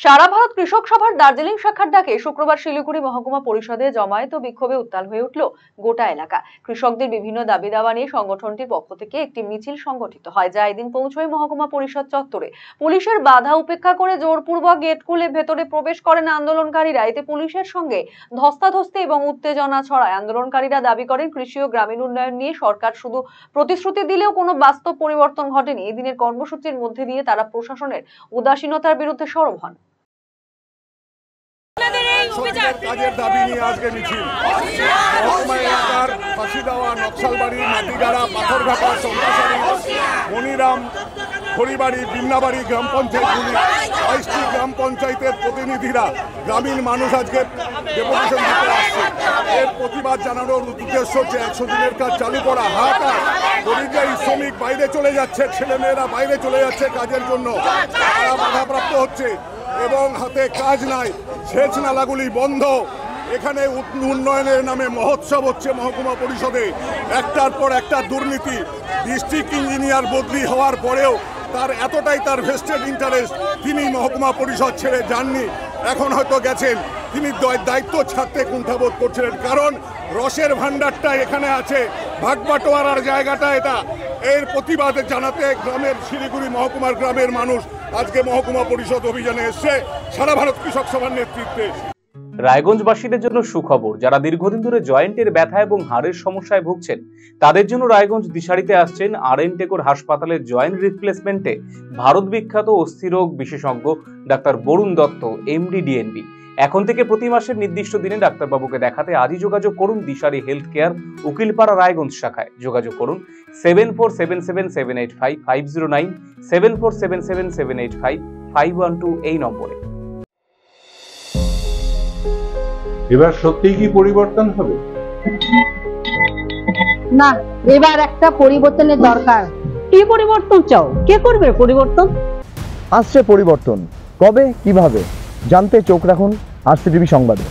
সারা ভারত কৃষক সভার দার্জিলিং শাখার ডাকে শুক্রবার শিলিগুড়ি মহকুমা পরিষদে জমায়েত ও বিক্ষোভে উত্তাল হয়ে উঠল গোটা এলাকা। কৃষকদের বিভিন্ন দাবি দাওয়া নিয়ে সংগঠনটির পক্ষ থেকে একটি মিছিল সংগঠিত হয়, যা এদিন পৌঁছয় মহকুমা পরিষদ চত্বরে। পুলিশের বাধা উপেক্ষা করে জোরপূর্বক গেট খুলে ভেতরে প্রবেশ করেন আন্দোলনকারীরা। এতে পুলিশের সঙ্গে ধস্তাধস্তি এবং উত্তেজনা ছড়ায়। আন্দোলনকারীরা দাবি করেন, কৃষি ও গ্রামীণ উন্নয়ন নিয়ে সরকার শুধু প্রতিশ্রুতি দিলেও কোনো বাস্তব পরিবর্তন ঘটেনি। এদিনের কর্মসূচির মধ্যে দিয়ে তারা প্রশাসনের উদাসীনতার বিরুদ্ধে সরব হন। কাজের দাবি নিয়ে আজকে মিছিল। মহকুমা এলাকার ফাঁসিদাওয়া, নকশালবাড়ি, মাটিগাড়া, পাথরঘাটা, চন্দ্রাসারি, মনিরাম, খড়িবাড়ি, বিন্নাবাড়ি গ্রাম পঞ্চায়েতগুলি 22টি গ্রাম পঞ্চায়েতের প্রতিনিধিরা, গ্রামীণ মানুষ আজকে ডেপুটেশন দিতে আসছে। এর প্রতিবাদ জানানোর উদ্দেশ্য হচ্ছে 100 দিনের কাজ চালু করা। হাহাকার পরিযায়ী শ্রমিক বাইরে চলে যাচ্ছে, ছেলেমেয়েরা বাইরে চলে যাচ্ছে কাজের জন্য, তারা বাধাপ্রাপ্ত হচ্ছে এবং হাতে কাজ নাই। সেচ নালাগুলি বন্ধ। এখানে উন্নয়নের নামে মহোৎসব হচ্ছে মহকুমা পরিষদে। একটার পর একটা দুর্নীতি। ডিস্ট্রিক্ট ইঞ্জিনিয়ার বদলি হওয়ার পরেও তার এতটাই তার ভেস্টেড ইন্টারেস্ট, তিনি মহকুমা পরিষদ ছেড়ে যাননি। এখন হয়তো গেছেন, তিনি দায়িত্ব ছাড়তে কুণ্ঠাবোধ করছিলেন, কারণ রসের ভাণ্ডারটা এখানে আছে, ভাগবাটোয়ারার জায়গাটা এটা। এর প্রতিবাদে জানাতে গ্রামের শিলিগুড়ি মহকুমার গ্রামের মানুষ আজকে মহকুমা পরিষদ অভিযানে এসছে সারা ভারত কৃষক সভার নেতৃত্বে। রায়গঞ্জবাসীদের জন্য সুখবর। যারা দীর্ঘদিন ধরে জয়েন্টের ব্যথা এবং হাড়ের সমস্যায় ভুগছেন, তাদের জন্য রায়গঞ্জ দিশারিতে আসছেন আর.এন. টেকোর হাসপাতালের জয়েন্ট রিপ্লেসমেন্টে ভারত বিখ্যাত অস্থিরোগ বিশেষজ্ঞ doctor Barun Dutta, MD, DNB. এখন থেকে প্রতি মাসের নির্দিষ্ট দিনে ডাক্তারবাবুকে দেখাতে আজই যোগাযোগ করুন দিশারি হেলথ কেয়ার, উকিলপাড়া, রায়গঞ্জ শাখায়। যোগাযোগ করুন 7477785509, 7477785512 এই নম্বরে। এবার সত্যিই কি পরিবর্তন হবে? না, এবার একটা পরিবর্তনের দরকার। কি পরিবর্তন চাও? কে করবে পরিবর্তন? আসছে পরিবর্তন, কবে কিভাবে জানতে চোখ রাখুন RCTV সংবাদে।